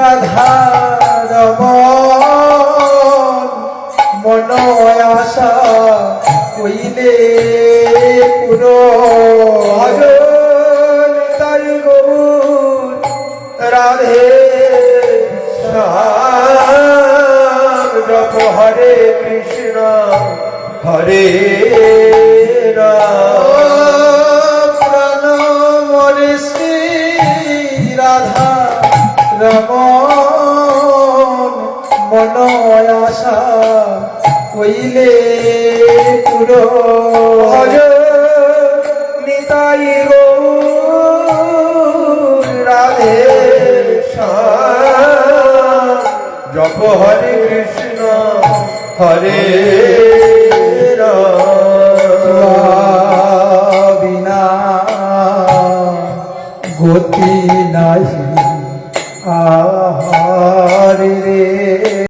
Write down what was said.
রাধা রমন মন আশা কইলে পুরো ভজন তাই গৌর রাধে শ্যাম জপ হরে কৃষ্ণ হরে রাম প্রাণ মরে শ্রী রাধা রমন মন আশা কইলে পুরো নিতাই গৌর রাধে শ্যাম জপ হরে কৃষ্ণ হরে রাম বিনা গতি নাহি আহারে রে